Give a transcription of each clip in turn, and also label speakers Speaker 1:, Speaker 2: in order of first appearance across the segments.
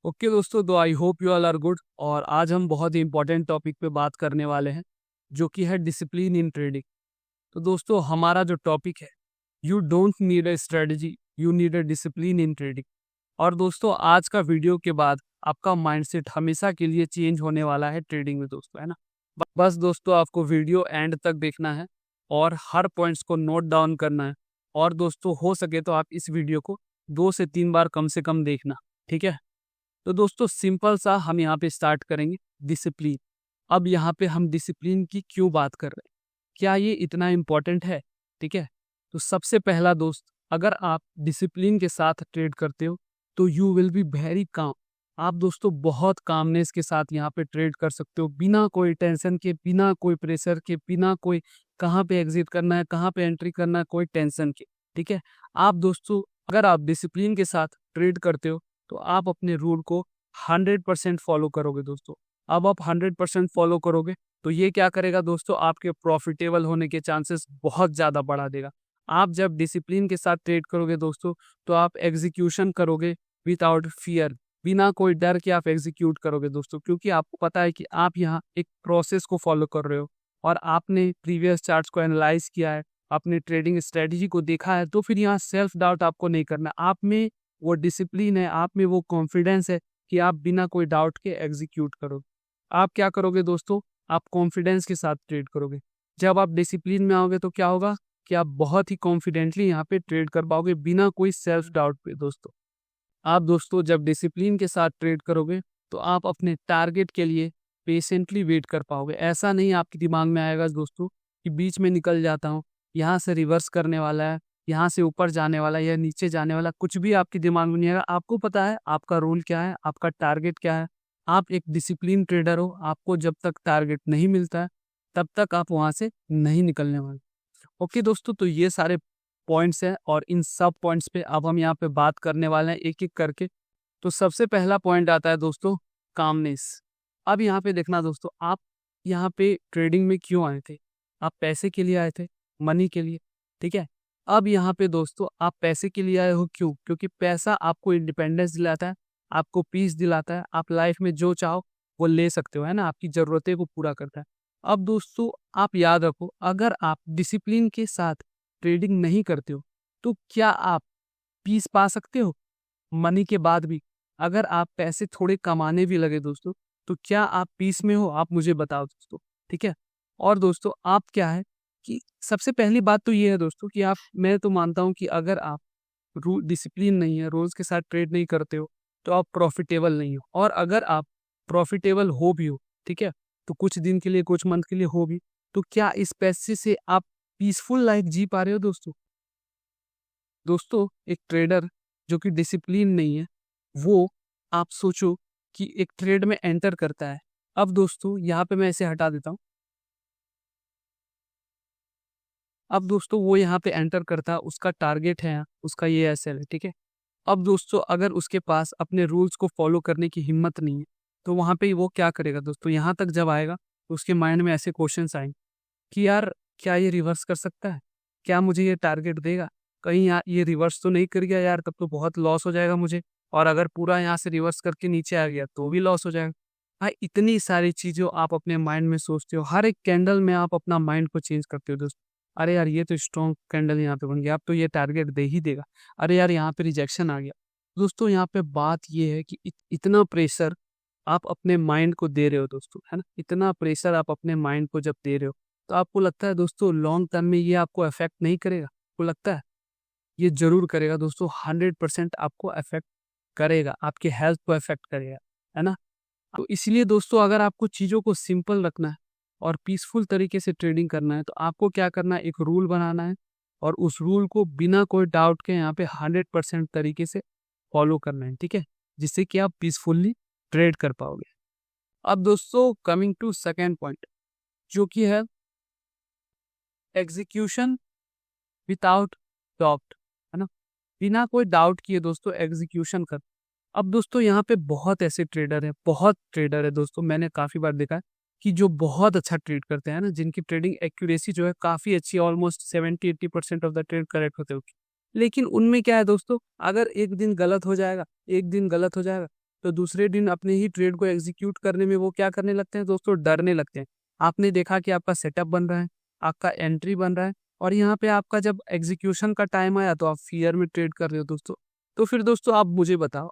Speaker 1: Okay दोस्तों, तो I hope you all are good. और आज हम बहुत ही इंपॉर्टेंट टॉपिक पे बात करने वाले हैं, जो कि है डिसिप्लिन इन ट्रेडिंग। तो दोस्तों, हमारा जो टॉपिक है, you don't need a strategy, you need a discipline in trading. और दोस्तों, आज का वीडियो के बाद आपका माइंडसेट हमेशा के लिए चेंज होने वाला है ट्रेडिंग में दोस्तों, है ना। बस दोस्तों, आपको वीडियो एंड तक देखना है और हर पॉइंट्स को नोट डाउन करना है। और दोस्तों, हो सके तो आप इस वीडियो को 2 से 3 बार कम से कम देखना, ठीक है। तो दोस्तों, सिंपल सा हम यहाँ पे स्टार्ट करेंगे डिसिप्लिन। अब यहाँ पे हम डिसिप्लिन की क्यों बात कर रहे हैं, क्या ये इतना इम्पोर्टेंट है, ठीक है। तो सबसे पहला दोस्त, अगर आप डिसिप्लिन के साथ ट्रेड करते हो तो you will be very calm. आप दोस्तों बहुत कामनेस के साथ यहाँ पे ट्रेड कर सकते हो, बिना कोई टेंशन के, बिना कोई प्रेशर के, बिना कोई कहाँ पे एग्जिट करना है, कहाँ पे एंट्री करना है, कोई टेंशन के, ठीक है। आप दोस्तों, अगर आप डिसिप्लिन के साथ ट्रेड करते हो तो आप अपने रूल को 100% फॉलो करोगे दोस्तों। अब आप 100% फॉलो करोगे तो ये क्या करेगा दोस्तों, आपके प्रॉफिटेबल होने के चांसेस बहुत ज़्यादा बढ़ा देगा। आप जब डिसिप्लिन के साथ ट्रेड करोगे दोस्तों, तो आप एग्जीक्यूशन करोगे विदाउट फियर, बिना कोई डर के आप एग्जीक्यूट करोगे दोस्तों, क्योंकि आपको पता है कि आप यहाँ एक प्रोसेस को फॉलो कर रहे हो और आपने प्रीवियस चार्ट्स को एनालाइज किया है, अपने ट्रेडिंग स्ट्रेटजी को देखा है। तो फिर यहाँ सेल्फ डाउट आपको नहीं करना। आप में वो डिसिप्लिन है, आप में वो कॉन्फिडेंस है कि आप बिना कोई डाउट के एग्जीक्यूट करोगे। आप क्या करोगे दोस्तों, आप कॉन्फिडेंस के साथ ट्रेड करोगे। जब आप डिसिप्लिन में आओगे तो क्या होगा कि आप बहुत ही कॉन्फिडेंटली यहाँ पे ट्रेड कर पाओगे, बिना कोई सेल्फ डाउट पे दोस्तों। आप दोस्तों जब डिसिप्लिन के साथ ट्रेड करोगे तो आप अपने टारगेट के लिए पेशेंटली वेट कर पाओगे। ऐसा नहीं आपके दिमाग में आएगा दोस्तों कि बीच में निकल जाता हूँ, यहाँ से रिवर्स करने वाला है, यहाँ से ऊपर जाने वाला है या नीचे जाने वाला, कुछ भी आपके दिमाग में नहीं आएगा। आपको पता है आपका रोल क्या है, आपका टारगेट क्या है। आप एक डिसिप्लिन ट्रेडर हो, आपको जब तक टारगेट नहीं मिलता है तब तक आप वहाँ से नहीं निकलने वाले। ओके दोस्तों, तो ये सारे पॉइंट्स हैं और इन सब पॉइंट्स पे अब हम यहाँ पे बात करने वाले हैं एक एक करके। तो सबसे पहला पॉइंट आता है दोस्तों, कामनेस। अब यहाँ पे देखना दोस्तों, आप यहाँ पे ट्रेडिंग में क्यों आए थे, आप पैसे के लिए आए थे, मनी के लिए, ठीक है। अब यहाँ पे दोस्तों आप पैसे के लिए आए हो, क्यों? क्योंकि पैसा आपको इंडिपेंडेंस दिलाता है, आपको पीस दिलाता है, आप लाइफ में जो चाहो वो ले सकते हो, है ना, आपकी जरूरतें को पूरा करता है। अब दोस्तों आप याद रखो, अगर आप डिसिप्लिन के साथ ट्रेडिंग नहीं करते हो तो क्या आप पीस पा सकते हो मनी के बाद भी? अगर आप पैसे थोड़े कमाने भी लगे दोस्तों, तो क्या आप पीस में हो? आप मुझे बताओ दोस्तों, ठीक है। और दोस्तों आप क्या है कि सबसे पहली बात तो ये है दोस्तों कि आप, मैं तो मानता हूँ कि अगर आप रूल डिसिप्लिन नहीं है, रूल्स के साथ ट्रेड नहीं करते हो, तो आप प्रॉफिटेबल नहीं हो। और अगर आप प्रॉफिटेबल हो भी हो, ठीक है, तो कुछ दिन के लिए, कुछ मंथ के लिए हो भी, तो क्या इस पैसे से आप पीसफुल लाइफ जी पा रहे हो दोस्तों? दोस्तों एक ट्रेडर जो कि डिसिप्लिन नहीं है, वो, आप सोचो कि एक ट्रेड में एंटर करता है। अब दोस्तों यहाँ पे मैं इसे हटा देता हूँ। अब दोस्तों वो यहाँ पे एंटर करता है, उसका टारगेट है, उसका ये एसएल है, ठीक है। अब दोस्तों अगर उसके पास अपने रूल्स को फॉलो करने की हिम्मत नहीं है, तो वहाँ पे वो क्या करेगा दोस्तों, यहाँ तक जब आएगा तो उसके माइंड में ऐसे क्वेश्चंस आएंगे कि यार क्या ये रिवर्स कर सकता है, क्या मुझे ये टारगेट देगा, कहीं यार ये रिवर्स तो नहीं कर गया यार, तब तो बहुत लॉस हो जाएगा मुझे। और अगर पूरा यहाँ से रिवर्स करके नीचे आ गया तो भी लॉस हो जाएगा। भाई इतनी सारी चीज़ों आप अपने माइंड में सोचते हो, हर एक कैंडल में आप अपना माइंड को चेंज करते हो दोस्तों। अरे यार ये तो स्ट्रॉन्ग कैंडल यहाँ पे बन गया, अब तो ये टारगेट दे ही देगा। अरे यार यहाँ पे रिजेक्शन आ गया। दोस्तों यहाँ पे बात ये है कि इतना प्रेशर आप अपने माइंड को दे रहे हो दोस्तों, है ना। इतना प्रेशर आप अपने माइंड को जब दे रहे हो, तो आपको लगता है दोस्तों लॉन्ग टर्म में ये आपको अफेक्ट नहीं करेगा? आपको लगता है ये जरूर करेगा दोस्तों, 100% आपको अफेक्ट करेगा, आपके हेल्थ को अफेक्ट करेगा, है ना। तो इसलिए दोस्तों अगर आपको चीज़ों को सिंपल रखना है और पीसफुल तरीके से ट्रेडिंग करना है, तो आपको क्या करना है, एक रूल बनाना है और उस रूल को बिना कोई डाउट के यहाँ पे 100% तरीके से फॉलो करना है, ठीक है, जिससे कि आप पीसफुली ट्रेड कर पाओगे। अब दोस्तों कमिंग टू सेकेंड पॉइंट, जो कि है एग्जीक्यूशन विदाउट डाउट, है ना, बिना कोई डाउट किए दोस्तों एग्जीक्यूशन कर। अब दोस्तों यहाँ पे बहुत ऐसे ट्रेडर हैं, बहुत ट्रेडर है दोस्तों, मैंने काफ़ी बार देखा है कि जो बहुत अच्छा ट्रेड करते हैं ना, जिनकी ट्रेडिंग एक्यूरेसी जो है काफ़ी अच्छी है, almost 70-80% of the trade correct होते हैं। लेकिन उनमें क्या है दोस्तों, अगर एक दिन गलत हो जाएगा, एक दिन गलत हो जाएगा, तो दूसरे दिन अपने ही ट्रेड को एग्जीक्यूट करने में वो क्या करने लगते हैं दोस्तों, डरने लगते हैं। आपने देखा कि आपका सेटअप बन रहा है, आपका एंट्री बन रहा है, और यहाँ पे आपका जब एग्जीक्यूशन का टाइम आया तो आप फियर में ट्रेड कर रहे हो दोस्तों। तो फिर दोस्तों आप मुझे बताओ,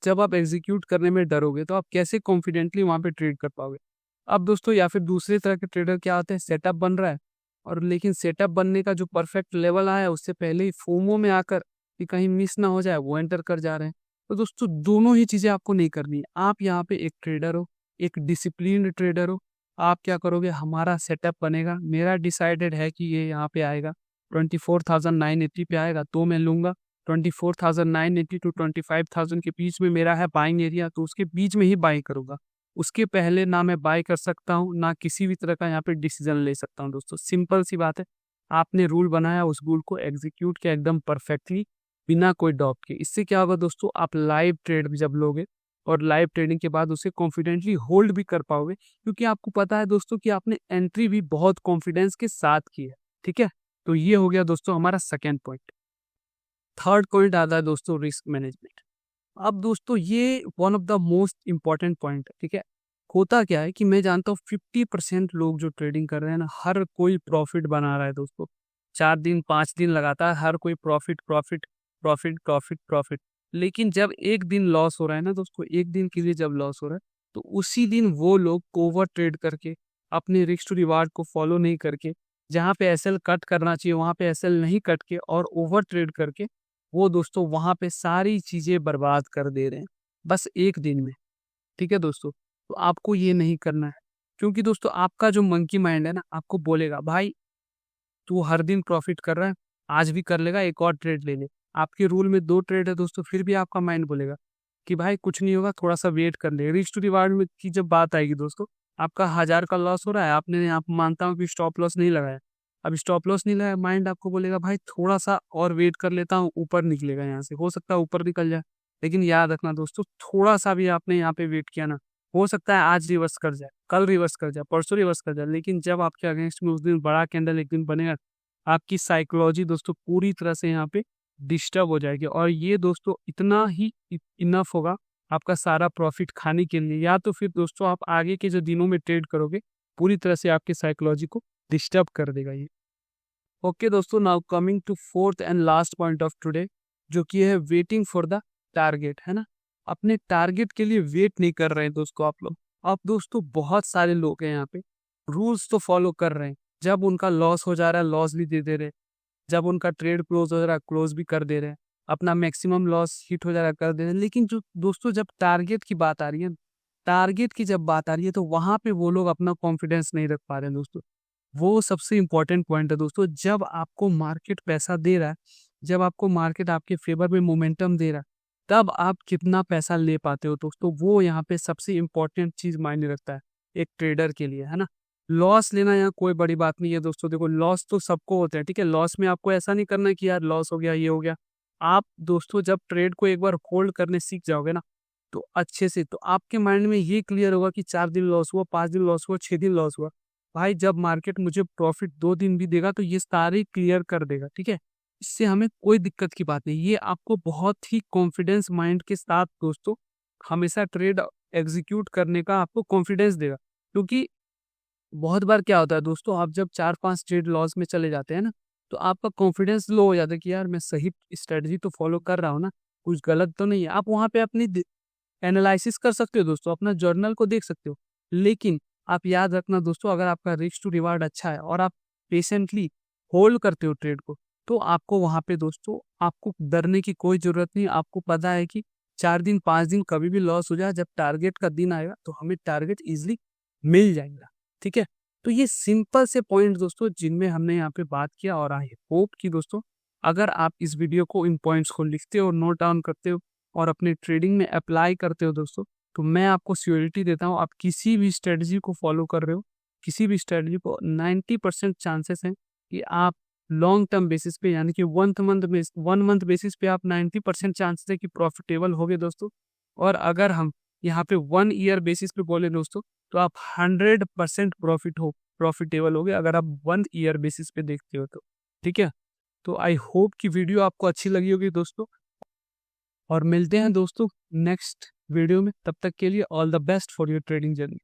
Speaker 1: जब आप एग्जीक्यूट करने में डरोगे तो आप कैसे कॉन्फिडेंटली वहां पे ट्रेड कर पाओगे। अब दोस्तों या फिर दूसरे तरह के ट्रेडर क्या होते हैं, सेटअप बन रहा है और लेकिन सेटअप बनने का जो परफेक्ट लेवल आया उससे पहले ही फोमो में आकर कि कहीं मिस ना हो जाए वो एंटर कर जा रहे हैं। तो दोस्तों दोनों ही चीजें आपको नहीं करनी है। आप यहाँ पे एक ट्रेडर हो, एक डिसिप्लिन्ड ट्रेडर हो। आप क्या करोगे, हमारा सेटअप बनेगा, मेरा डिसाइडेड है कि ये यहाँ पे आएगा 24,980 पे आएगा तो मैं लूंगा। 24,980 टू 25,000 के बीच में मेरा है बाइंग एरिया, तो उसके बीच में ही बाई करूंगा। उसके पहले ना मैं बाय कर सकता हूँ, ना किसी भी तरह का यहाँ पे डिसीजन ले सकता हूँ दोस्तों। सिंपल सी बात है, आपने रूल बनाया, उस रूल को एग्जीक्यूट किया एकदम परफेक्टली, बिना कोई डाउट के। इससे क्या होगा दोस्तों, आप लाइव ट्रेड भी जब लोगे और लाइव ट्रेडिंग के बाद उसे कॉन्फिडेंटली होल्ड भी कर पाओगे, क्योंकि आपको पता है दोस्तों कि आपने एंट्री भी बहुत कॉन्फिडेंस के साथ की है। ठीक है, तो ये हो गया दोस्तों हमारा सेकेंड पॉइंट। थर्ड पॉइंट आता है दोस्तों रिस्क मैनेजमेंट। अब दोस्तों ये one of the most important point है। ठीक है, होता क्या है कि मैं जानता हूँ 50% लोग जो ट्रेडिंग कर रहे हैं ना, हर कोई प्रॉफिट बना रहा है दोस्तों। 4 दिन 5 दिन लगातार हर कोई profit profit profit profit profit. लेकिन जब एक दिन लॉस हो रहा है ना दोस्तों, एक दिन के लिए जब लॉस हो रहा है, तो उसी दिन वो लोग ओवर ट्रेड करके, अपने रिस्क टू रिवार्ड को फॉलो नहीं करके, जहाँ पे एसएल कट करना चाहिए वहां पे एसएल नहीं कट के और ओवर ट्रेड करके, वो दोस्तों वहां पे सारी चीजें बर्बाद कर दे रहे हैं बस एक दिन में। ठीक है दोस्तों, तो आपको ये नहीं करना है, क्योंकि दोस्तों आपका जो मंकी माइंड है ना, आपको बोलेगा भाई तू हर दिन प्रॉफिट कर रहा है, आज भी कर लेगा, एक और ट्रेड ले ले। आपके रूल में 2 ट्रेड है दोस्तों, फिर भी आपका माइंड बोलेगा कि भाई कुछ नहीं होगा, थोड़ा सा वेट कर ले। रिस्क टू रिवार्ड में की जब बात आएगी दोस्तों, आपका 1,000 का लॉस हो रहा है, आपने यहाँ पे मानता हूँ कि स्टॉप लॉस नहीं लगाया। अब स्टॉप लॉस नहीं लगाया, माइंड आपको बोलेगा भाई थोड़ा सा और वेट कर लेता हूँ, ऊपर निकलेगा, यहाँ से हो सकता है ऊपर निकल जाए। लेकिन याद रखना दोस्तों, थोड़ा सा भी आपने यहाँ पे वेट किया ना, हो सकता है आज रिवर्स कर जाए, कल रिवर्स कर जाए, परसों रिवर्स कर जाए, लेकिन जब आपके अगेंस्ट में उस दिन बड़ा कैंडल एक दिन बनेगा, आपकी साइकोलॉजी दोस्तों पूरी तरह से यहाँ पे डिस्टर्ब हो जाएगी। और ये दोस्तों इतना ही इनफ होगा आपका सारा प्रॉफिट खाने के लिए, या तो फिर दोस्तों आप आगे के जो दिनों में ट्रेड करोगे पूरी तरह से आपकी साइकोलॉजी को डिस्टर्ब कर देगा ये। ओके दोस्तों, now coming to fourth and last point of today, जो कि है वेटिंग फॉर द टारगेट, है ना। अपने टारगेट के लिए वेट नहीं कर रहे हैं दोस्तों आप लोग। अब दोस्तों बहुत सारे लोग हैं यहाँ पे, रूल्स तो फॉलो कर रहे हैं, जब उनका लॉस हो जा रहा है लॉस भी दे दे रहे हैं, जब उनका ट्रेड क्लोज हो रहा है क्लोज भी कर दे रहे हैं, अपना मैक्सिमम लॉस हिट हो जा रहा है कर दे रहे हैं। लेकिन जो दोस्तों जब टारगेट की बात आ रही है, टारगेट की जब बात आ रही है, तो वहां पे वो लोग अपना कॉन्फिडेंस नहीं रख पा रहे हैं दोस्तों। वो सबसे इंपॉर्टेंट पॉइंट है दोस्तों। जब आपको मार्केट पैसा दे रहा है, जब आपको मार्केट आपके फेवर में मोमेंटम दे रहा है, तब आप कितना पैसा ले पाते हो दोस्तों, वो यहाँ पे सबसे इंपॉर्टेंट चीज मायने रखता है एक ट्रेडर के लिए, है ना। लॉस लेना यहाँ कोई बड़ी बात नहीं है दोस्तों। देखो लॉस तो सबको होता है, ठीक है। लॉस में आपको ऐसा नहीं करना कि यार लॉस हो गया ये हो गया। आप दोस्तों जब ट्रेड को एक बार होल्ड करने सीख जाओगे ना, तो अच्छे से, तो आपके माइंड में ये क्लियर होगा कि 4 दिन लॉस हुआ, 5 दिन लॉस हुआ, 6 दिन लॉस हुआ, भाई जब मार्केट मुझे प्रॉफिट 2 दिन भी देगा तो ये सारे क्लियर कर देगा। ठीक है, इससे हमें कोई दिक्कत की बात नहीं। ये आपको बहुत ही कॉन्फिडेंस माइंड के साथ दोस्तों हमेशा ट्रेड एग्जीक्यूट करने का आपको कॉन्फिडेंस देगा। क्योंकि बहुत बार क्या होता है दोस्तों, आप जब 4-5 ट्रेड लॉस में चले जाते हैं ना, तो आपका कॉन्फिडेंस लो हो जाता है कि यार मैं सही स्ट्रेटजी तो फॉलो कर रहा हूँ ना, कुछ गलत तो नहीं है। आप वहां पे अपनी एनालिसिस कर सकते हो दोस्तों, अपना जर्नल को देख सकते हो। लेकिन आप याद रखना दोस्तों, अगर आपका रिस्क टू रिवार्ड अच्छा है और आप पेशेंटली होल्ड करते हो ट्रेड को, तो आपको वहां पे दोस्तों आपको डरने की कोई जरूरत नहीं। आपको पता है कि 4 दिन 5 दिन कभी भी लॉस हो जाए, जब टारगेट का दिन आएगा तो हमें टारगेट इजिली मिल जाएगा। ठीक है, तो ये सिंपल से पॉइंट दोस्तों जिनमें हमने यहाँ पे बात किया, और आई होप कि दोस्तों अगर आप इस वीडियो को, इन पॉइंट्स को लिखते हो, नोट डाउन करते हो और अपने ट्रेडिंग में अप्लाई करते हो दोस्तों, तो मैं आपको श्योरिटी देता हूँ आप किसी भी स्ट्रेटजी को फॉलो कर रहे हो, किसी भी स्ट्रेटजी को 90% चांसेस हैं कि आप लॉन्ग टर्म बेसिस पे, यानी कि 1 मंथ बेसिस पे आप 90% चांसेस है कि प्रॉफिटेबल होगे दोस्तों। और अगर हम यहाँ पे 1 ईयर बेसिस पे बोले दोस्तों, तो आप 100% प्रॉफिटेबल होगे अगर आप 1 ईयर बेसिस पे देखते हो तो। ठीक है, तो आई होप कि वीडियो आपको अच्छी लगी होगी दोस्तों। और मिलते हैं दोस्तों नेक्स्ट वीडियो में। तब तक के लिए all the best for your trading journey.